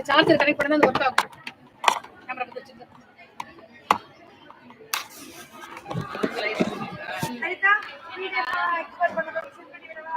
Charger connect பண்ணா அது work ஆகும். கேமரா பத்தி வச்சிருக்கேன். அனிதா வீடியோ எக்ஸ்போர்ட் பண்ணனும் சென்ட் பண்ணி விடவா?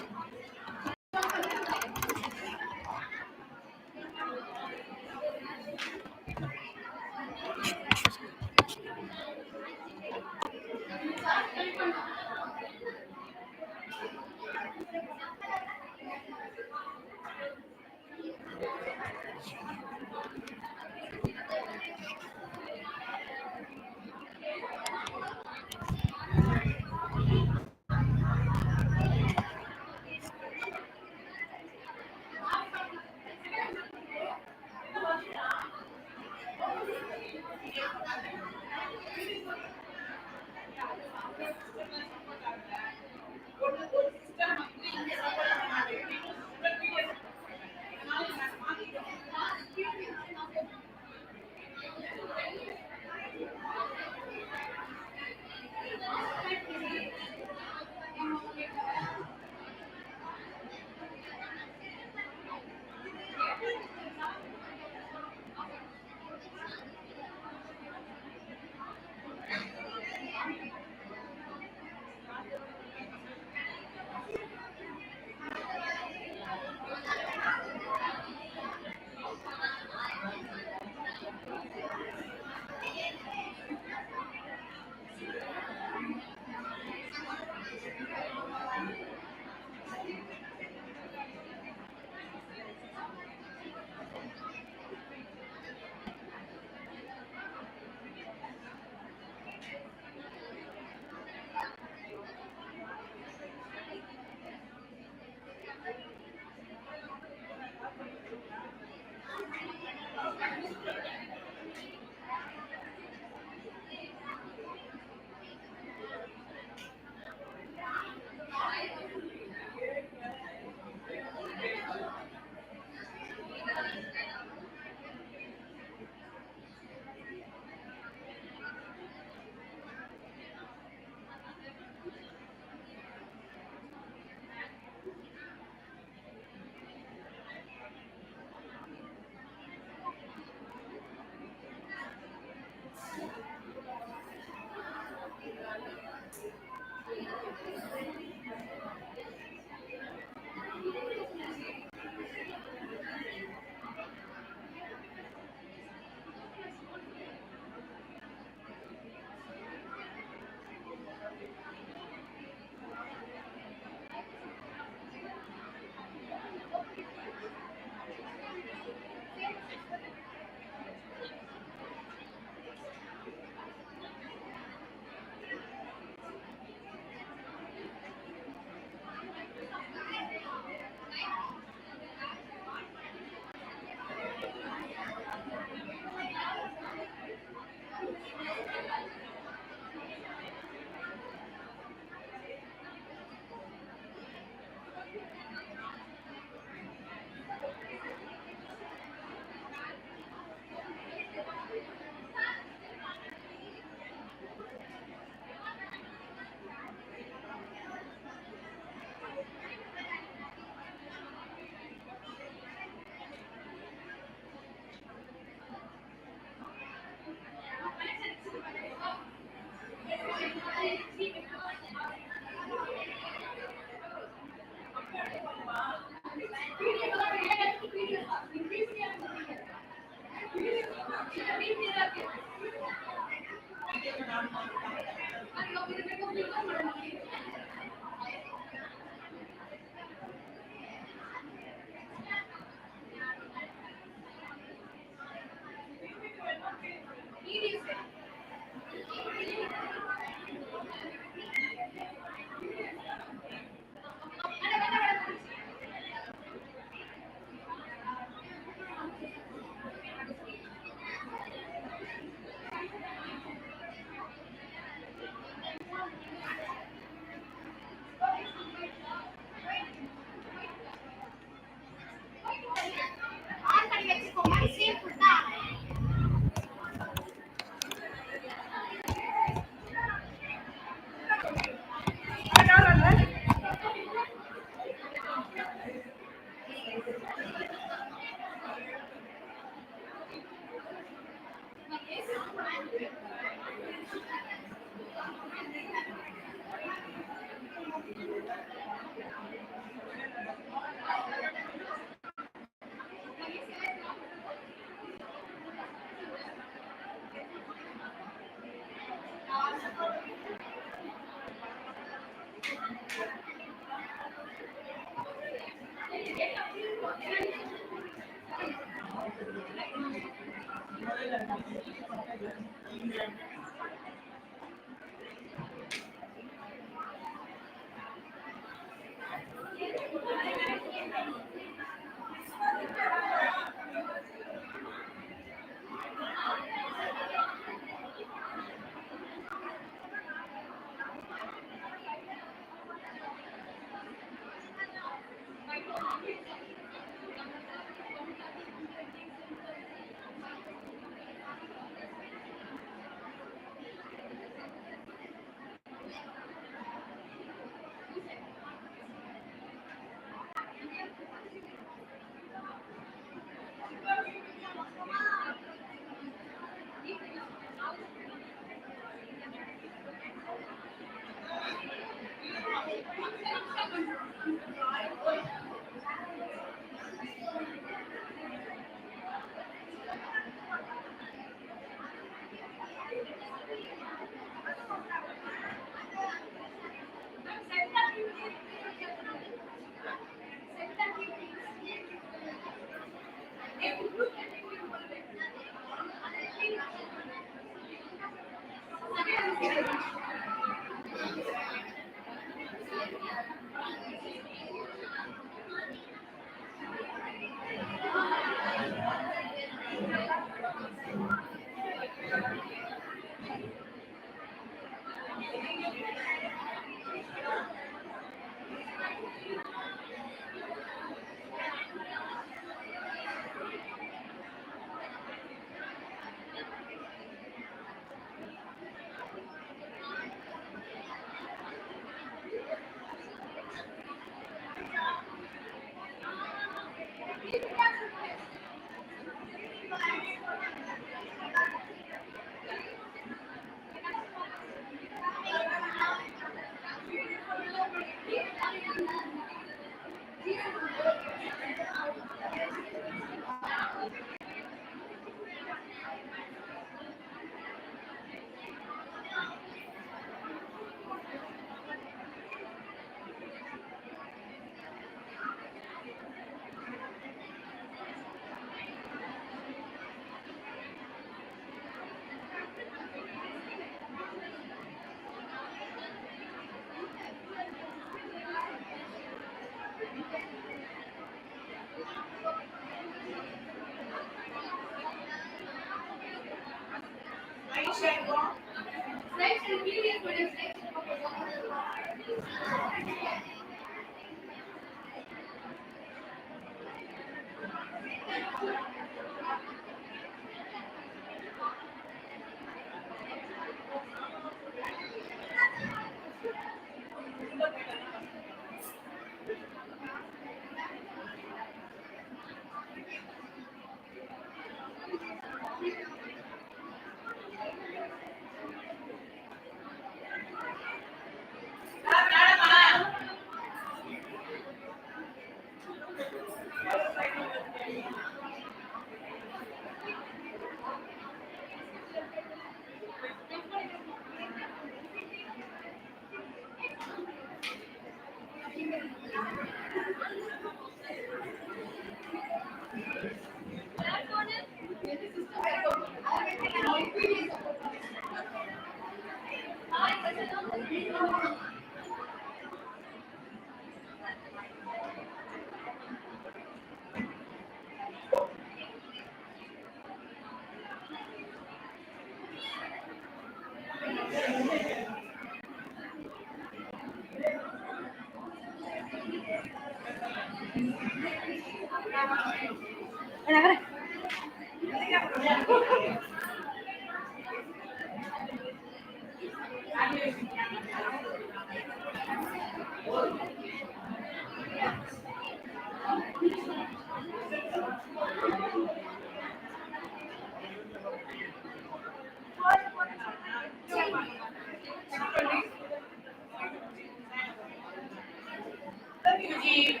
UG,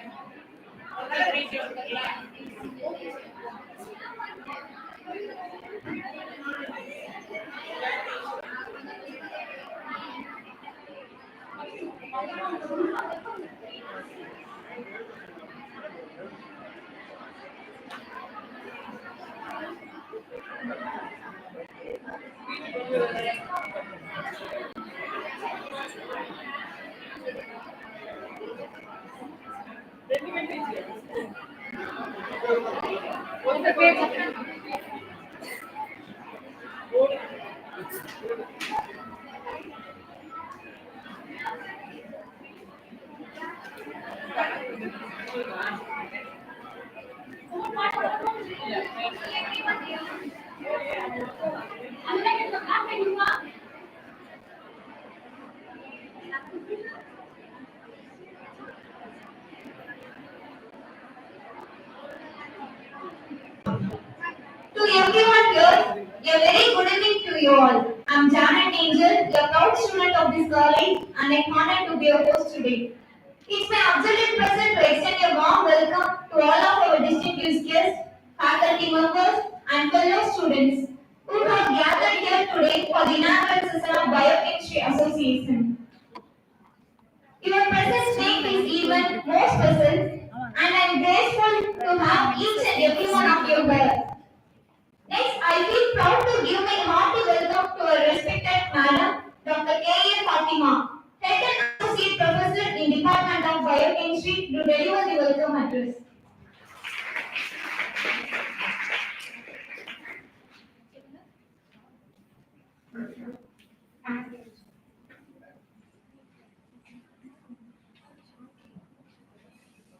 To everyone here, a very good evening to you all. I'm Janet Angel, a proud student of this college, and I'm honored to be your host today. It's my absolute pleasure to extend a warm welcome to all of our distinguished guests, faculty members, and fellow students who have gathered here today for the inaugural session of Biochemistry Association. Your presence makes this event more special, and I'm grateful to have each and every one of you here. Next, I feel proud to give my hearty welcome to our respected Madam Dr. K.A. Fatima, Head and Associate Professor in Department of Biochemistry, to deliver the welcome address.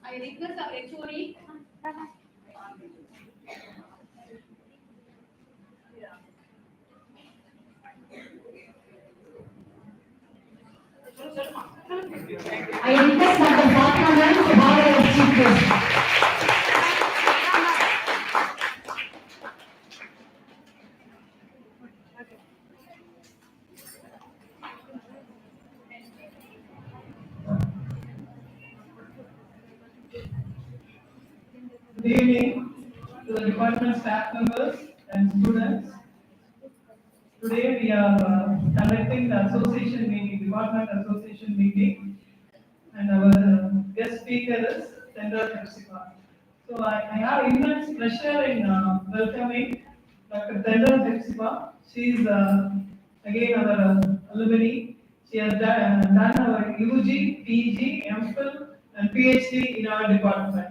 I request our HOD. I request Dr. Fatima ma'am to have our chief guest. Good evening to the department staff members and students. Today we are conducting the association meeting, department association meeting, and our guest speaker is Tendra Tepsipa. So I have immense pleasure in welcoming Dr. Tendra Tepsipa. She is again our alumni. She has done our UG, PG, MPhil, and PhD in our department.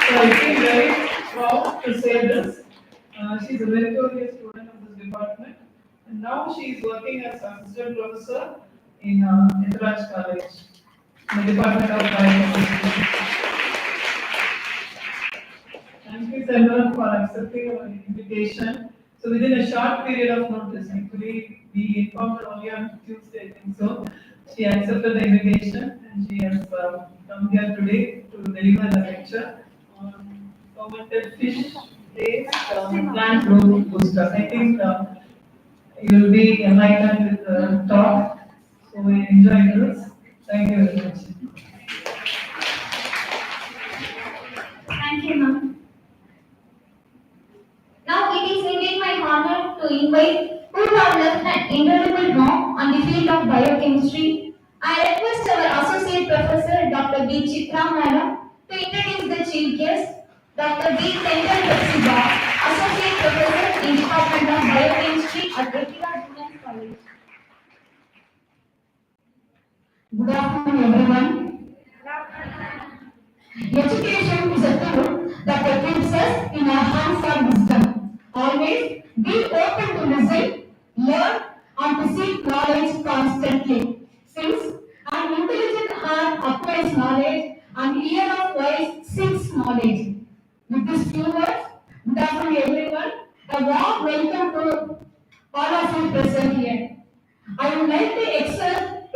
So I feel very proud to say this. She's a meritorious student of this department, and now she is working as assistant professor in Ethraj College, in the Department of Biochemistry. Thank you, Sandra, for accepting our invitation. So within a short period of notice, actually, we informed her only on Tuesday, I think so. She accepted the invitation and she has come here today to deliver the lecture on fermented fish based plant growth booster. I think you will be enlightened with the talk. So we enjoy this. Thank you very much. Thank you, ma'am. Now it is indeed my honor to invite who have left an indelible mark on the field of biochemistry. I request our Associate Professor Dr. B. Chitra Madam to introduce the chief guest, Dr. B. Tendal Tepsiba, Associate Professor in Department of Biochemistry at Etira Junior College. Good afternoon, everyone. Education is a tool that equips us in our hands of wisdom. Always be open to listen, learn, and to seek knowledge constantly. Since an intelligent heart acquires knowledge and ear of wise seeks knowledge. With these few words, good afternoon, everyone. A warm welcome to all of you present here. I would like to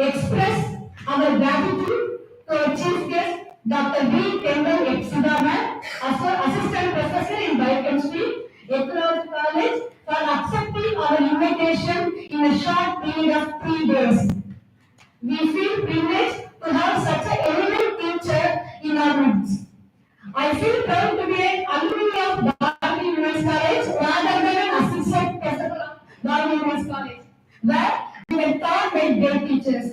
express our gratitude to our chief guest, Dr. B. Kendall Exudaman, Assistant Professor in Biochemistry, Ecology College, for accepting our invitation in a short period of 3 days. We feel privileged to have such an eminent teacher in our midst. I feel proud to be an alumni of Bharati Women's College rather than an assistant professor of Bharati Women's College, where we were taught by great teachers.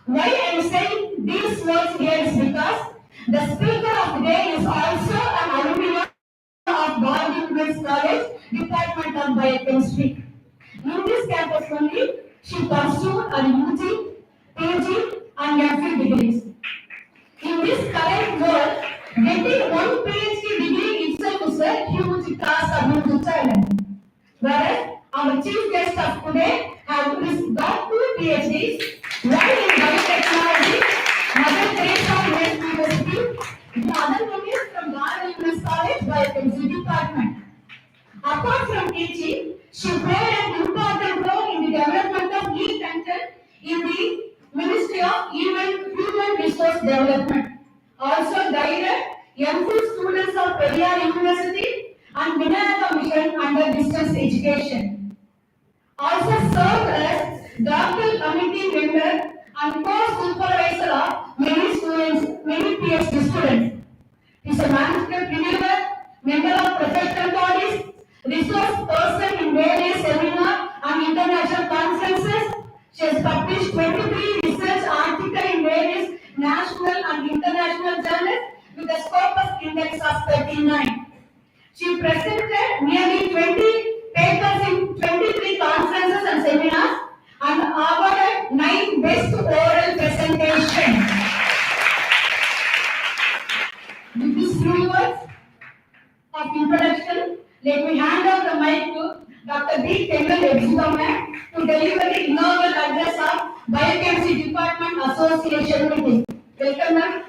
Why I am saying these words here is because the speaker of the day is also an alumni of Bharati Women's College, Department of Biochemistry. In this campus only, she pursued her UG, PG, and MPhil degrees. In this current world, getting one PhD degree itself is a huge task or huge challenge. Whereas our chief guest of today have got two PhDs, one in biotechnology, Mother Teresa University, the other one is from Bharati Women's College Biochemistry Department. Apart from teaching, she played an important role in the development of e-content in the Ministry of Human Resource Development. Also guided young students of Periyar University and Vinayaka Mission under distance education. Also served as doctoral committee member and co-supervisor of many students, many PhD students. Is a entrepreneur, member of professional bodies, resource person in various seminar and international conferences. She has published 23 research articles in various national and international journals with a Scopus index of 39. She presented nearly 20 papers in 23 conferences and seminars and awarded 9 best oral presentations. With these few words of introduction, let me hand over the mic to Dr. B. Tengal Exudaman to deliver the inaugural address of Biochemistry Department Association meeting. Welcome, ma'am.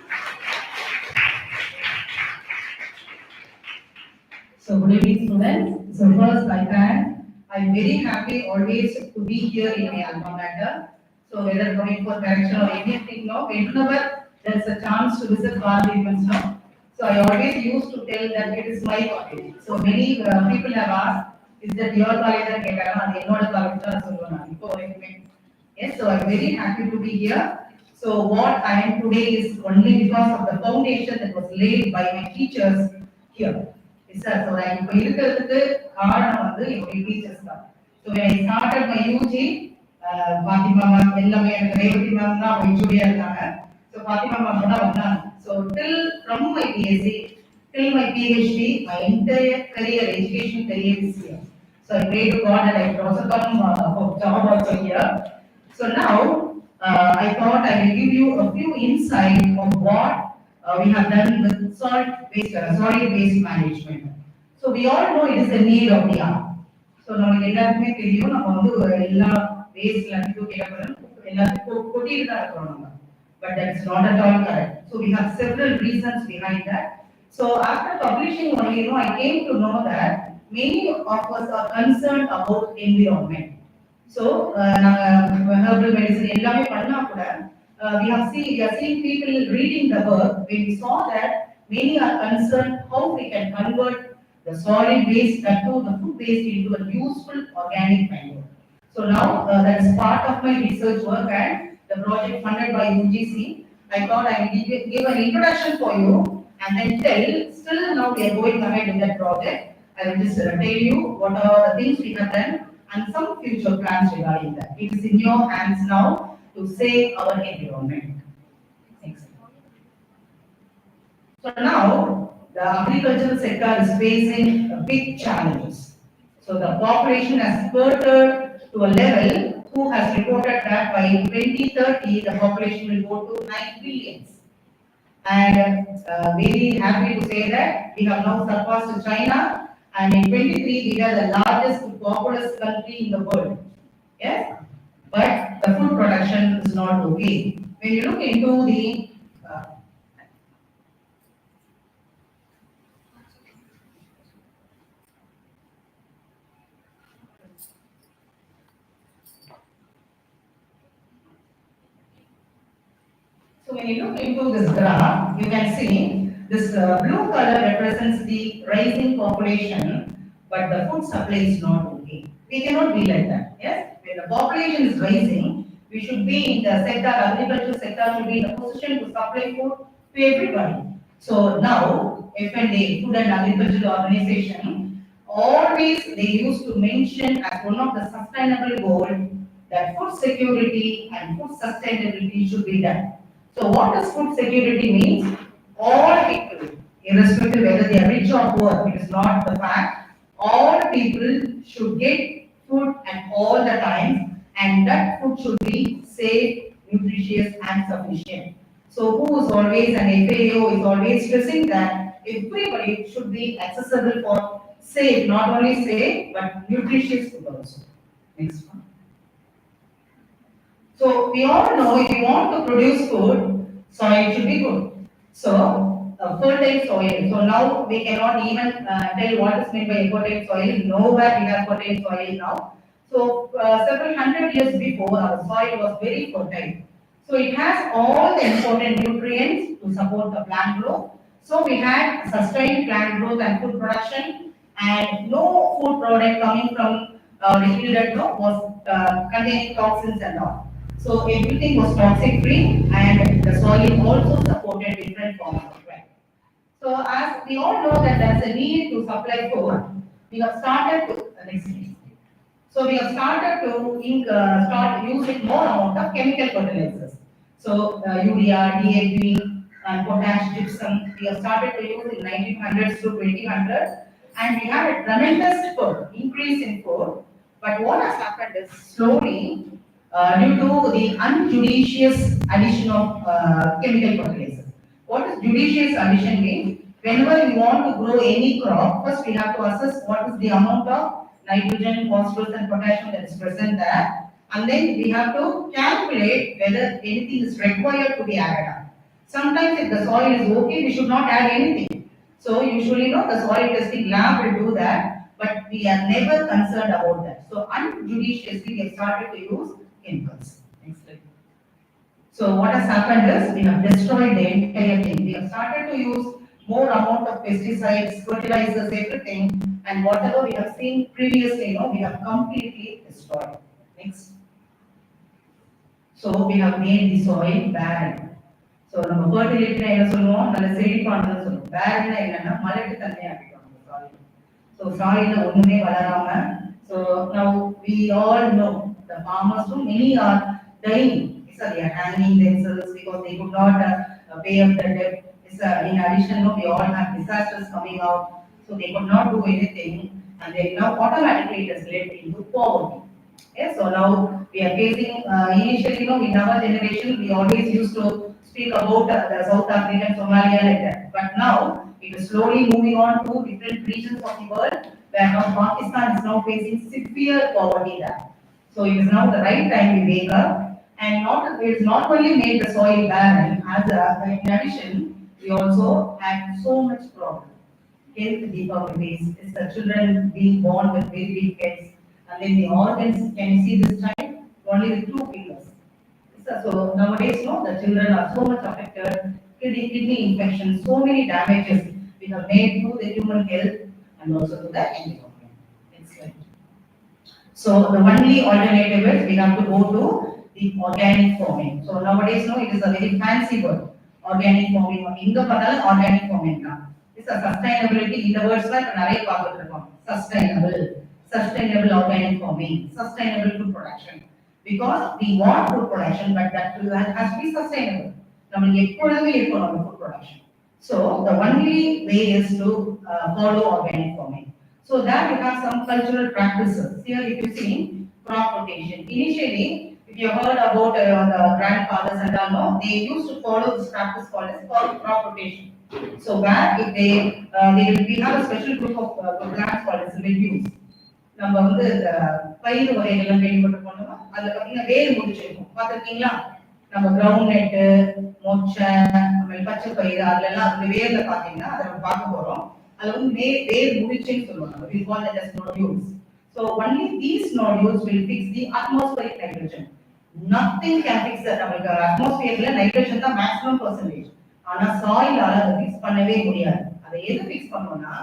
So good evening, students. So first, I'm very happy always to be here in my alma mater. So whether going for correction or anything, no, whenever there's a chance to visit Bharati Women's no. So I always used to tell that it is my college. So many people have asked, is that your college and என்னோட college தான் சொல்லுவேன் இப்போ வரைக்குமே. Yes, so I'm very happy to be here. So what I am today is only because of the foundation that was laid by my teachers here. Sir, so நான் இப்போ இருக்கிறதுக்கு காரணம் வந்து என்னுடைய டீச்சர்ஸ் தான். So when I started my UG, Fathima ma'am எல்லாமே எனக்கு Revathi ma'am தான் HOD-ஆ இருந்தாங்க. So பாத்திமா மேம் கூட வந்தாங்க. So till from my BSc till my PhD, my entire career, education career is here. So I pray to God that I could also come job also here. So now I thought I will give you a few insights of what we have done with solid waste management. So we all know it is a need of the hour. So நமக்கு எல்லாருக்குமே தெரியும் நம்ம வந்து எல்லா waste எல்லாத்தையும் தூக்கி எல்லாத்தையும் கொட்டிட்டு தான் இருக்கிறோம் நம்ம. But that's not at all correct. So we have several reasons behind that. So after publishing only, I came to know that many of us are concerned about environment. So herbal medicine எல்லாமே பண்ணா கூட we are seeing people reading the work when we saw that many are concerned how we can convert the solid waste to the food waste into a useful organic manure. So now that's part of my research work and the project funded by UGC. I thought I will give an introduction for you and then still now we are going ahead with that project. I will just tell you what are the things we have done and some future plans regarding that. It is in your hands now to save our environment. Thanks. So now the agricultural sector is facing big challenges. So the population has spurted to a level who has reported that by 2030 the population will go to 9 billions. And very happy to say that we have now surpassed China and in 23 we are the largest populous country in the world. Yes, but the food production is not okay. When you look into the so when you look into this graph, you can see this blue color represents the rising population, but the food supply is not okay. We cannot be like that. Yes, when the population is rising, we We should be in the sector, agriculture sector should be in a position to supply food to everybody. So now, FNA, Food and Agricultural Organization, always they used to mention as one of the sustainable goals that food security and food sustainability should be done. So what does food security mean? All people, irrespective whether they are rich or poor, it is not the fact. All people should get food at all the times, and that food should be safe, nutritious, and sufficient. So who is always an FAO is always stressing that everybody should be accessible for safe, not only safe but nutritious food also. Next one. So we all know if you want to produce food, soil should be good. So fertile soil. So now we cannot even tell what is meant by fertile soil. Nowhere we have fertile soil now. So several hundred years before, our soil was very fertile. So it has all the important nutrients to support the plant growth. So we had sustained plant growth and food production, and no food product coming from the hill that was containing toxins and all. So everything was toxic free, and the soil also supported different forms of life. So as we all know that there is a need to supply food, we have started to next please. So we have started to start using more amount of chemical fertilizers. So urea, DAP, and potash, gypsum, we have started to use in 1900s to 2000, and we had a tremendous food increase in food. But what has happened is slowly, due to the unjudicious addition of chemical fertilizers. What does judicious addition mean? Whenever we want to grow any crop, first we have to assess what is the amount of nitrogen, phosphorus, and potassium that is present there, and then we have to calculate whether anything is required to be added on. Sometimes if the soil is okay, we should not add anything. So usually, the soil testing lab will do that, but we are never concerned about that. So unjudiciously, we have started to use chemicals. Next slide. So what has happened is we have destroyed the entire thing. We have started to use more amount of pesticides, fertilizers, everything, and whatever we have seen previously, we have completely destroyed. Next. So we have made the soil barren. So நம்ம fertility என்ன சொல்லுவோம், நல்ல செழிப்பானதுன்னு சொல்லுவோம். barren என்னன்னா மலட்டு தன்மை ஆக்கிட்டோம் நம்ம soil. So soil ஒண்ணுமே வளராம. So now we all know the farmers too many are dying. So they are hanging themselves because they could not pay up the debt. In addition, we all have disasters coming out, so they could not do anything, and then now automatically it has led into poverty. Yes, so now we are facing, initially, in our generation, we always used to speak about the South African, Somalia, like that. But now it is slowly moving on to different regions of the world, where now Pakistan is now facing severe poverty there. So it is now the right time we wake up, and it is not only made the soil barren, in addition, we also had so much problem. Health deformities, is the children being born with very big heads, and then the organs, can you see this child? Only with 2 fingers. So nowadays, the children are so much affected, kidney infections, so many damages we have made to the human health and also to the environment. Next slide. So the only alternative is we have to go to the organic farming. So nowadays, it is a very fancy word. Organic farming, organic farming. It's a sustainability in the words like sustainable organic farming, sustainable food production. Because we want food production, but that has to be sustainable. Food production. So the only way is to follow organic farming. So that we have some cultural practices. Here if you see crop rotation. Initially, if you heard about the grandfathers and all, they used to follow this practice called crop rotation. So where if we have a special group of plants called as legumes. நம்ம வந்து பயிர் வகைகள் கேள்விப்பட்டிருப்போம். அதுல பாத்தீங்கன்னா வேர் முடிச்சிருக்கும், பார்த்திருக்கீங்களா? நம்ம ground net, மொச்சை, பச்சை பயிர், அதுல எல்லாம் அந்த வேர்ல பாத்தீங்கன்னா அதை நம்ம பார்க்க போறோம். அதுல வந்து வேர் முடிச்சுன்னு சொல்லுவாங்க. We call that as nodules. So only these nodules will fix the atmospheric nitrogen. Nothing can fix that. நமக்கு அட்மாஸ்பியர்ல நைட்ரஜன் தான் மேக்ஸிமம் பெர்சன்டேஜ். ஆனா சாயிலால அதை ஃபிக்ஸ் பண்ணவே முடியாது. அதை எது ஃபிக்ஸ் பண்ணோம்னா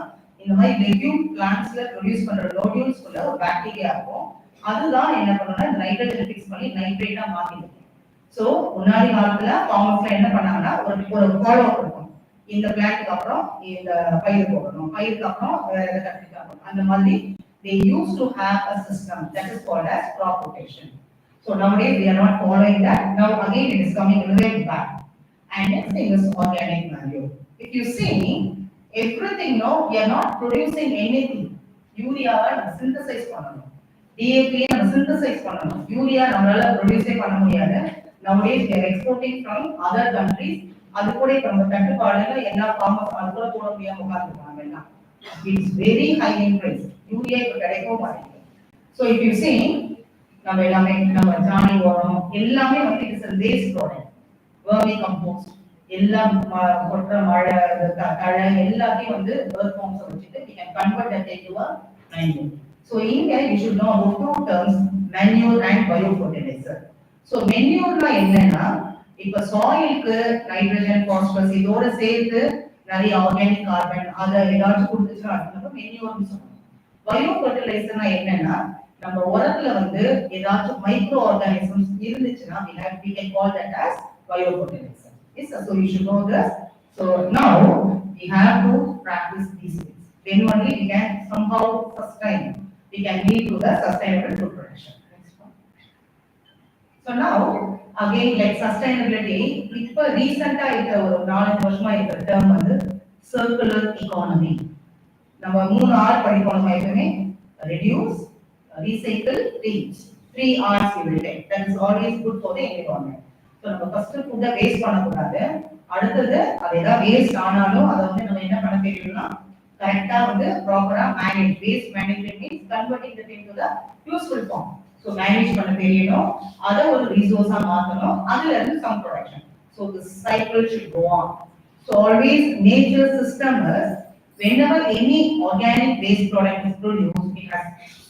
இந்த மாதிரி லெக்யூம் பிளான்ட்ஸ்ல ப்ரொடியூஸ் பண்ற நோடியூல்ஸ்க்குள்ள ஒரு பாக்டீரியா இருக்கும். அதுதான் என்ன பண்ணணும்னா நைட்ரஜன் ஃபிக்ஸ் பண்ணி நைட்ரேட்டா மாத்திடும். சோ முன்னாடி காலத்துல ஃபார்மர்ஸ்ல என்ன பண்ணாங்கன்னா ஒரு ஃபாலோ அப் இருக்கும். இந்த பிளான்ட்க்கு அப்புறம் இந்த பயிர் போடணும், பயிருக்கு அப்புறம் வேற எதை கற்றுக்கணும், அந்த மாதிரி they used to have a system that is called as crop rotation. So nowadays we are not following that. Now again it is coming right back. And next thing is organic manure. If you see everything now we are not producing anything. யூரியாவை நம்ம synthesise பண்ணணும், டிஏபியை நம்ம synthesise பண்ணணும். Urea நம்மளால ப்ரொடியூஸே பண்ண முடியாது. nowadays we are exporting from other countries. அது கூட இப்ப நம்ம தட்டுப்பாடுல எல்லா ஃபார்மர்ஸ் அது கூட போட முடியாம உட்கார்ந்துருக்காங்க எல்லாம். It's very high in price. Urea இப்ப கிடைக்கவும் மாட்டேங்குது. ஸோ இஃப் யூ சீ நம்ம எல்லாமே நம்ம ஜானி உரம் எல்லாமே வந்து it's a waste product. vermi compost எல்லாம் கொட்டுற மழை தழை எல்லாத்தையும் வந்து earth forms வச்சுட்டு we can convert that into a manure. So இங்க you should know about two terms, manure and biofertilizer. So manure என்னன்னா இப்ப சாயிலுக்கு நைட்ரஜன் பாஸ்பரஸ் இதோட சேர்த்து நிறைய ஆர்கானிக் கார்பன் அதை ஏதாச்சும் கொடுத்துச்சுன்னா நம்ம manure சொல்லுவோம். பயோஃபர்டிலைசர்னா என்னன்னா நம்ம உரத்துல வந்து ஏதாச்சும் மைக்ரோ ஆர்கானிசம்ஸ் இருந்துச்சுன்னா we can call that as biofertilizer. Yes, so you should know this. So now we have to practice these things. Then only we can somehow sustain. We can lead to the sustainable food production. So now again like sustainability, இப்ப ரீசெண்டா இருக்க ஒரு 4 வருஷமா இருக்கிற term வந்து circular economy. நம்ம 3 R படிப்போம் எப்பவுமே, reduce, recycle, reach. 3 R's you will take. That is always good for the environment. So நம்ம ஃபர்ஸ்ட் ஃபுட்டை வேஸ்ட் பண்ணக்கூடாது. அடுத்தது அது ஏதாவது வேஸ்ட் ஆனாலும் அதை வந்து நம்ம என்ன பண்ண தெரியணும்னா கரெக்டா வந்து ப்ராப்பரா manage. Waste management means converting the thing to the useful form. So manage பண்ண தெரியணும், அதை ஒரு ரிசோர்ஸா மாற்றணும், அதுல இருந்து some production. So the cycle should go on. So always nature system is whenever any organic waste product is produced, it has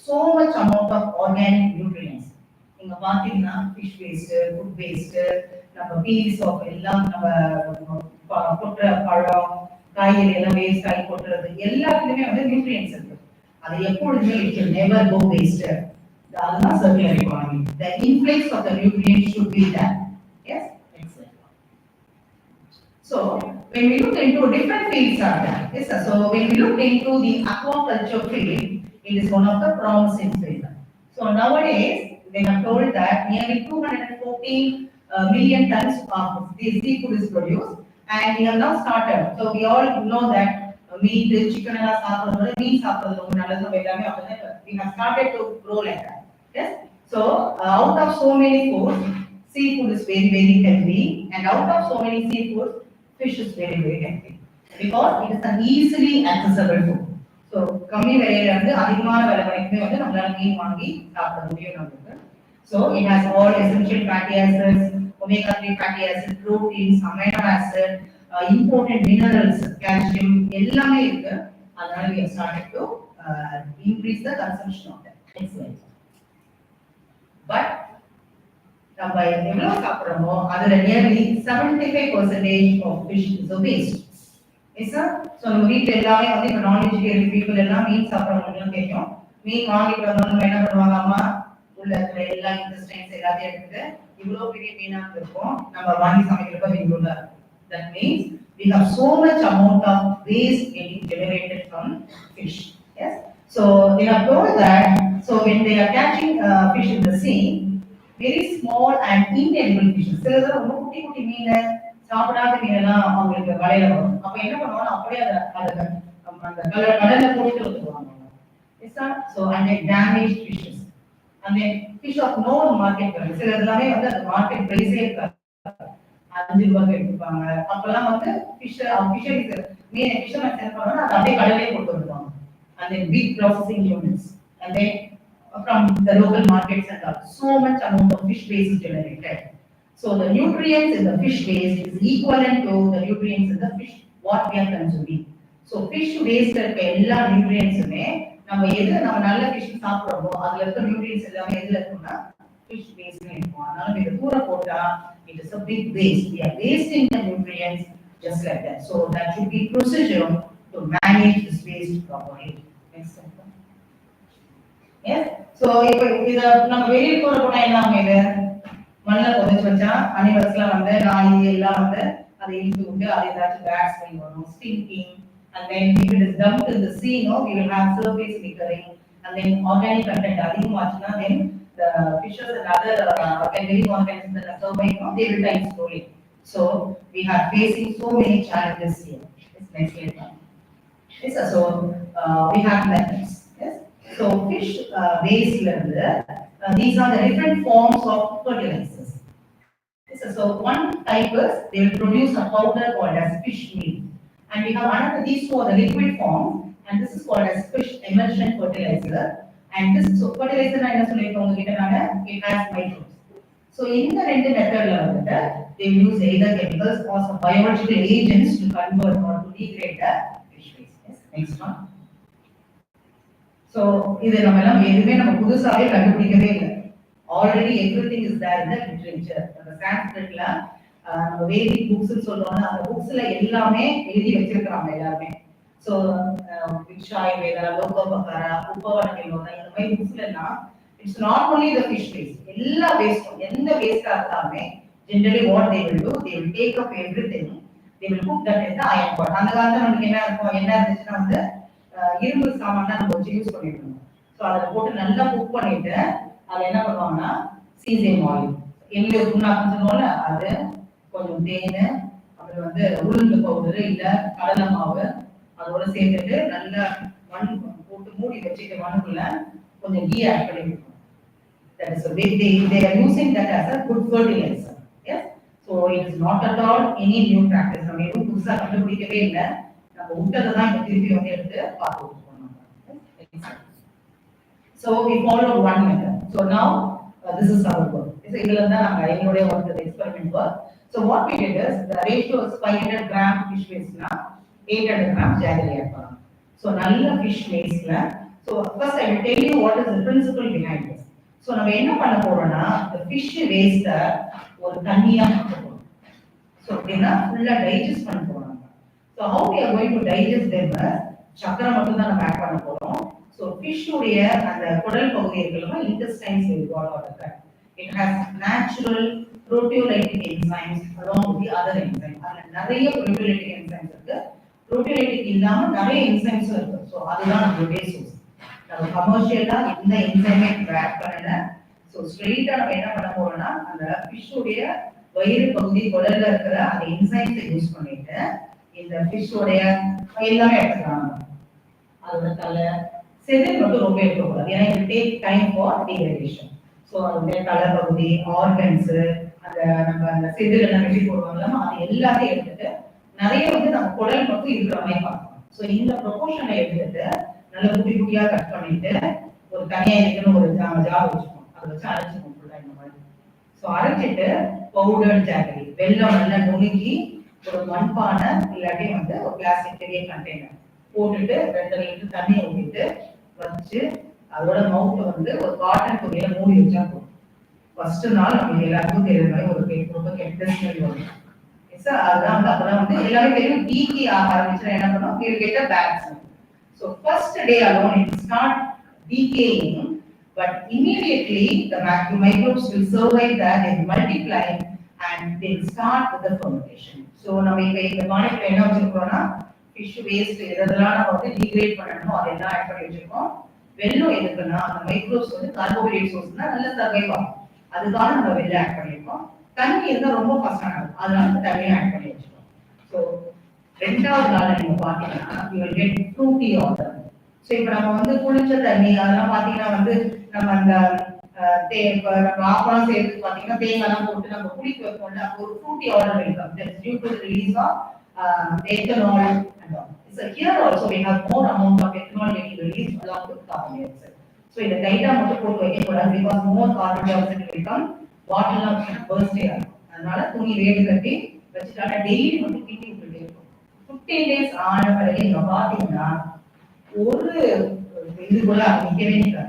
so much amount of organic nutrients. இங்க பாத்தீங்கன்னா fish waste, food waste, நம்ம piece of எல்லாம் நம்ம கொட்டுற பழம் காய்கறி எல்லாம் waste ஆகி கொட்டுறது எல்லாத்துலயுமே வந்து நியூட்ரியன்ஸ் இருக்கு. அது எப்பொழுதுமே it should never go waste. அதுதான் circular economy. The influx of the nutrients should be there. Yes, excellent. So when we look into different fields are there. Yes, sir. So when we look into the aquaculture field, it is one of the promising field. So nowadays they have told that nearly 214 million tons of this seafood is produced, and we have now started. So we all know that meat, chicken and சாப்பிடுறது மீன் சாப்பிடுறது ரொம்ப நல்லது எல்லாமே அப்படிதான். We have started to grow like that. Yes. So out of so many foods, seafood is very very healthy, and out of so many seafoods, fish is very very healthy because it is an easily accessible food. So கம்மி விலையில இருந்து அதிகமான விலை வரைக்கும் வந்து நம்மளால மீன் வாங்கி சாப்பிட முடியும் நமக்கு. So it has all essential fatty acids, omega-3 fatty acids, proteins, amino acids, important minerals, calcium எல்லாமே இருக்கு. அதனால we have started to increase the consumption of that. Excellent. But நம்ம எவ்வளவு சாப்பிடுறோமோ அதுல nearly 75% of fish is a waste. Yes sir. So நம்ம வீட்ல எல்லாமே வந்து இப்ப நான் வெஜிடேரியன் பீப்புள் எல்லாம் மீன் சாப்பிடுறவங்க தெரியும். மீன் வாங்கிட்டு வந்தோம்னா என்ன பண்ணுவாங்க, அம்மா உள்ள இருக்கிற எல்லா இன்டெஸ்டைன்ஸ் எல்லாத்தையும் எடுத்து இவ்வளவு பெரிய மீனா இருக்கும் நம்ம வாங்கி சமைக்கிறப்ப இவ்வளவு தான். That means we have so much amount of waste getting generated from fish. Yes. So they have told that so when they are catching fish in the sea, very small and inedible fishes. சிலது ரொம்ப குட்டி குட்டி மீன் சாப்பிடாத மீனெல்லாம் அவங்களுக்கு வலையில வரும். அப்ப என்ன பண்ணுவாங்க, அப்படியே அந்த கடல்ல போட்டு வச்சுருவாங்க. Yes sir. So and they damaged fishes. And then fish of known market value. சில எல்லாமே வந்து அந்த மார்க்கெட் பிரைஸே இருக்காது. 5 ரூபாய்க்கு எடுத்துப்பாங்க. அப்பெல்லாம் வந்து ஃபிஷரிஸ் மீன் ஃபிஷர்மேன் என்ன பண்ணுவாங்க, அதை அப்படியே கடலே போட்டு வருவாங்க. And then big processing units. And then from the local markets and all. So much amount of fish waste is generated. So the nutrients in the fish waste is equivalent to the nutrients in the fish what we are consuming. So fish waste இருக்க எல்லா நியூட்ரியன்ட்ஸுமே நம்ம எது நம்ம நல்ல fish சாப்பிடுறோமோ அதுல இருக்க nutrients எல்லாமே எதுல இருக்கும்னா fish waste இருக்கும். அதனால இத தூர போட்டா it is a big waste. We are wasting the nutrients just like that. So that should be procedure to manage this waste properly. Next slide. Yes. So so இப்போ இதை நம்ம வெளியே போற போனா என்ன ஆகும்? இது மண்ணில் புதைச்சு வச்சா அனிமல்ஸ்லாம் வந்து நாய் எல்லாம் வந்து அதை இழுத்து விட்டு அது ஏதாச்சும் பேட் ஸ்மெல் வரும், stinking. And then if it is dumped in the sea, no, we will have surface littering. And then organic content அதிகமாச்சுன்னா then the fishes and other organic organisms that are surviving, no, they will die slowly. So we are facing so many challenges here. It's next slide. Yes, so we have methods. Yes, so fish waste level. These are the different forms of fertilizers. Yes, so one type is they will produce a powder called as fish meal, and we have another. These two are the liquid form, and this is called as fish emulsion fertilizer. And this so fertilizer na enna sollirukonga kittanaga it has microbes. So in the ரெண்டு மெத்தட்ல வந்து they use either chemicals or some biological agents to convert or to degrade the fish waste. Yes, next one. So இது நம்ம எல்லாம் எதுவுமே நம்ம புதுசாவே கண்டுபிடிக்கவே இல்லை. Already everything is there in the literature. அந்த சான்ஸ்கிரிட்ல நம்ம வேதிக் புக்ஸ் சொல்றோம்னா அந்த புக்ஸ்ல எல்லாமே எழுதி வச்சிருக்காங்க எல்லாருமே. ஸோ விக்ஷாய் வேதா, லோகோபகாரா, உபவனகிலோனா இந்த மாதிரி புக்ஸ்ல எல்லாம் it's not only the fish waste, எல்லா வேஸ்டும் எந்த வேஸ்டா இருந்தாலுமே generally what they will do, they will take up everything, they will put that in the iron pot. அந்த காலத்துல நமக்கு என்ன இருக்கும், என்ன இருந்துச்சுன்னா வந்து இரும்பு சாமான் தான் நம்ம வச்சு யூஸ் பண்ணிட்டு இருந்தோம். ஸோ அதை போட்டு நல்லா குக் பண்ணிட்டு அதை என்ன பண்ணுவாங்கன்னா சீசேம் ஆயில், எண்ணெய் புண்ணாக்குன்னு சொல்லுவோம்ல, அது கொஞ்சம் தேன், அப்புறம் வந்து உளுந்து பவுடர் இல்ல கடலை மாவு அதோட சேர்த்துட்டு நல்லா மண் போட்டு மூடி வச்சுட்டு மண்ணுக்குள்ள கொஞ்சம் கீ ஆட் பண்ணி விட்டுருவோம். That is they are using that as a good fertilizer. Yes, so it is not at all any new practice. நம்ம எதுவும் புதுசா கண்டுபிடிக்கவே இல்லை, நம்ம விட்டதை தான் இப்போ திருப்பி வந்து எடுத்து பார்த்து போனோம். So we followed one method. So now this is our work. So இதுல தான் நாங்க எங்களுடைய work, the experiment work. So what we did is the ratio is 500 gram fish waste na 800 gram jaggery add பண்ணோம். So நல்ல fish waste ல so first I will tell you what is the principle behind this. So நம்ம என்ன பண்ண போறோம்னா the fish waste ஒரு தண்ணியா மாத்த போறோம். So அப்படின்னா ஃபுல்லா டைஜஸ்ட் பண்ண போறோம். So how we are going to digest them? சக்கரை மட்டும் தான் நம்ம ஆட் பண்ண போறோம். So fish உடைய அந்த குடல் பகுதி இருக்குல்ல, intestines will go out of that. It has natural proteolytic enzymes along with the other enzymes. அதுல நிறைய proteolytic enzymes இருக்கு. proteolytic இல்லாம நிறைய enzymes இருக்கு. So அதுதான் நம்மளுடைய சோர்ஸ். நம்ம கமர்ஷியலா இந்த என்சைமை கிராக் பண்ணல. So ஸ்ட்ரெயிட்டா நம்ம என்ன பண்ண போறோம்னா அந்த fish உடைய வயிறு பகுதி குடல்ல இருக்கிற அந்த என்சைம்ஸை யூஸ் பண்ணிட்டு இந்த fish உடைய எல்லாமே எடுத்துக்கலாம். அதோட தலை செதில் மட்டும் ரொம்ப இருக்கக்கூடாது, ஏன்னா it take time for degradation. So அதோடைய தலை பகுதி, ஆர்கன்ஸ், அந்த நம்ம அந்த செதில் எல்லாம் வெட்டி போடுவாங்கல்ல, அது எல்லாத்தையும் எடுத்துட்டு நிறைய வந்து நம்ம குடல் மட்டும் இருக்கிற மாதிரி பார்க்கணும். ஸோ இந்த ப்ரொபோர்ஷனை எடுத்துட்டு நல்ல குட்டி குட்டியா கட் பண்ணிட்டு ஒரு தனியா இருக்குன்னு ஒரு ஜார் வச்சுக்கணும், அதை வச்சு அரைச்சிக்கணும் ஃபுல்லா இந்த மாதிரி. ஸோ அரைச்சிட்டு பவுடர் ஜாகரி, வெல்லம் நல்லா நுணுக்கி ஒரு மண்பானை இல்லாட்டி வந்து ஒரு பிளாஸ்டிக் பெரிய கண்டெய்னர் போட்டுட்டு 2 லிட்டர் தண்ணி ஊற்றிட்டு வச்சு அதோட மவுத்தை வந்து ஒரு காட்டன் துணியில மூடி வச்சா போதும். ஃபர்ஸ்ட் நாள் நம்ம எல்லாருக்கும் தெரியுற மாதிரி ஒரு ரொம்ப கெட்ட ஸ்மெல் வரும். அதுதான் வந்து அப்பதான் வந்து எல்லாமே தெரியும், டீக்கி ஆக ஆரம்பிச்சுன்னா என்ன பண்ணும், we will get a bad smell. So first day alone it will start decaying, but immediately the microbes will survive that, they will multiply and they will start with the fermentation. So நம்ம இப்ப இந்த பானைக்குள்ள என்ன வச்சிருக்கோம்னா fish waste எதெல்லாம் நம்ம வந்து degrade பண்ணணுமோ அதெல்லாம் add பண்ணி வச்சிருக்கோம். வெல்லம் எதுக்குன்னா அந்த மைக்ரோப்ஸ் வந்து கார்போஹைட்ரேட் சோர்ஸ்னா நல்ல சர்வைவ் ஆகும், அதுக்காக நம்ம வெல்லம் ஆட் பண்ணிருக்கோம். தண்ணி இருந்தா ரொம்ப கஷ்டமானது, அதனால தண்ணியை ஆட் பண்ணி வச்சிருக்கோம். ஸோ 2வது நாள் நீங்க பாத்தீங்கன்னா you will get fruity water. So இப்ப நம்ம வந்து குளிச்ச தண்ணி அதெல்லாம் பாத்தீங்கன்னா வந்து நம்ம அந்த நம்ம ஆப்பெல்லாம் சேர்த்து பாத்தீங்கன்னா தேங்காய்லாம் போட்டு நம்ம குளிக்க வைப்போம்ல, ஒரு ஃப்ரூட்டி ஆர்டர் இருக்கும். That's due to the release of ethanol and all. So here also we have more amount of ethanol getting released along with carbon dioxide. So இந்த டைட்டா மட்டும் போட்டு வைக்க கூடாது, because more carbon dioxide will come, bottle of burst ஆகும். அதனால துணி வேடு கட்டி வச்சுட்டாங்க, டெய்லி மட்டும் கிண்டி விட்டுட்டே இருக்கும். 15 days ஆன பிறகு நீங்க பாத்தீங்கன்னா ஒரு இது கூட நிக்கவே நிற்காது,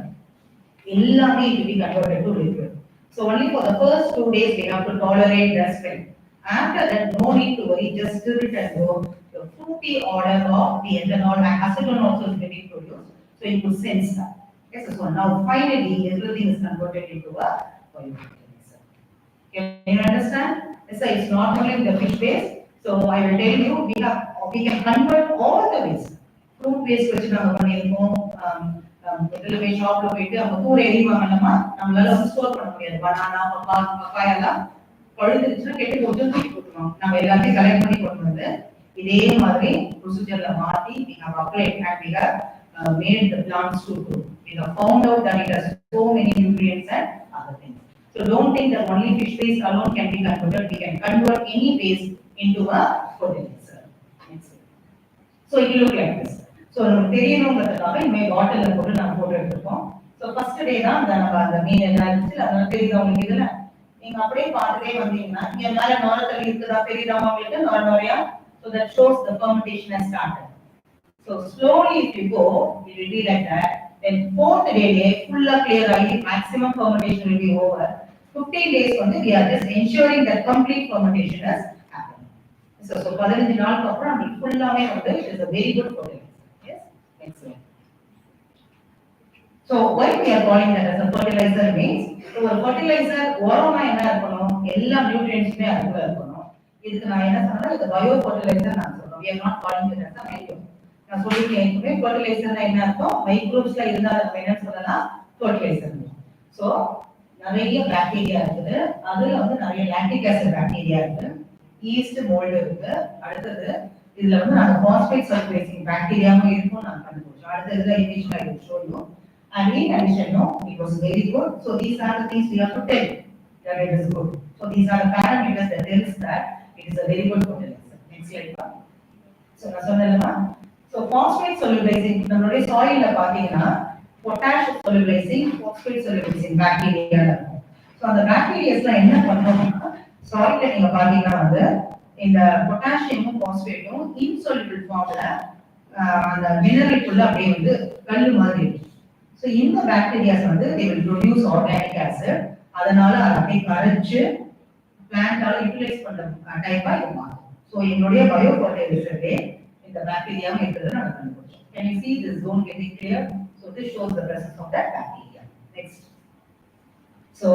எல்லாமே it will be converted to liquid. So only for the first 2 days we have to tolerate the smell. After that, no need to worry, just stir it and go. The fruity odor of the ethanol and acetone also is getting produced, so you could sense that. Yes, so now finally everything is converted into a biofertilizer. Can you understand? Yes, sir, it's not only the fish waste. So I will tell you, we can convert all the waste. Fruit waste வச்சு நாங்க பண்ணியிருக்கோம். எதுலமே ஷாப்ல போயிட்டு அவங்க தூர எறிவாங்கன்னமா நம்மளால வந்து store பண்ண முடியாது. பனானா, பப்பாயெல்லாம் பழுதுச்சுன்னா கெட்டு போட்டு தூக்கி போட்டுருவாங்க. நம்ம எல்லாத்தையும் கலெக்ட் பண்ணி கொண்டு வந்து இதே மாதிரி ப்ரொசீஜர்ல மாத்தி we have applied and we have made the plants to grow. We have found out that it has so many nutrients and other things. So don't think that only fish waste alone can be converted. We can convert any waste into a fertilizer. So it will look like this. So நமக்கு தெரியணுங்கிறதுக்காக இந்த பாட்டில்ல போட்டு நான் போட்டு எடுத்துப்போம். So first day தான் நம்ம அந்த மீன் எல்லாம் இருந்துச்சு. அதனால தெரியுது உங்களுக்கு இதுல நீங்க அப்படியே பார்த்துட்டே வந்தீங்கன்னா இங்க மேல நாரத்தள்ளி இருக்குதா தெரியுதாமா உங்களுக்கு நாரையா. So that shows the fermentation has started. So slowly if you go, it will be like that. Then fourth day full clear ஆகி maximum fermentation will be over. 15 days வந்து we are just ensuring that complete fermentation has happened. So 15 நாளுக்கு அப்புறம் நம்ம ஃபுல்லாவே வந்து it is a very good fertilizer. Yes, excellent. So why we are calling that as a fertilizer means so ஒரு fertilizer உரமா என்ன இருக்கணும் எல்லா நியூட்ரியன்ட்ஸுமே அதுக்குள்ள இருக்கணும். இதுக்கு நான் என்ன சொன்னா இது பயோ ஃபர்டிலைசர் நான் சொல்றோம். We are not calling it as a micro. நான் சொல்லிருக்கேன் எப்பவுமே ஃபர்டிலைசர்னா என்ன அர்த்தம் மைக்ரோப்ஸ்ல இருந்தா நம்ம என்ன சொல்லலாம் ஃபர்டிலைசர். சோ நிறைய பாக்டீரியா இருக்குது. அதுல வந்து நிறைய லாக்டிக் ஆசிட் பாக்டீரியா இருக்கு. ஈஸ்ட் மோல்டு இருக்கு. அடுத்தது இதுல வந்து நான் பாஸ்பேட் சல்ஃபேசிங் பாக்டீரியாவும் இருக்கும் நான் கண்டுபிடிச்சேன். அடுத்ததுல இமேஜ்ல I will show you. And in addition, no, it was very good. So these are the things we have to tell that it is good. So these are the parameters that tells that it is a very good fertilizer. Next slide. So நான் சொன்னேன்ல so phosphate solubilizing நம்மளுடைய soilல பாத்தீங்கன்னா potash solubilizing phosphate solubilizing bacteria இருக்கும். So அந்த bacteriasலாம் என்ன பண்ணுவாங்கன்னா soilல நீங்க பாத்தீங்கன்னா வந்து இந்த பொட்டாசியமும் பாஸ்பேட்டும் insoluble formல அந்த மினரலுக்குள்ள அப்படியே வந்து கல்லு மாதிரி இருக்கும். So இந்த பாக்டீரியாஸ் வந்து they will produce organic acid. அதனால அதை அப்படியே கரைச்சு பிளான்ட்டால யூட்டிலைஸ் பண்ற டைப்பா இருக்கும். So என்னுடைய பயோ ஃபர்டிலைசர்லே இந்த பாக்டீரியாவும் இருக்கிறது நான் கண்டுபிடிச்சேன். Can you see this zone getting clear? So this shows the presence of that bacteria. Next. So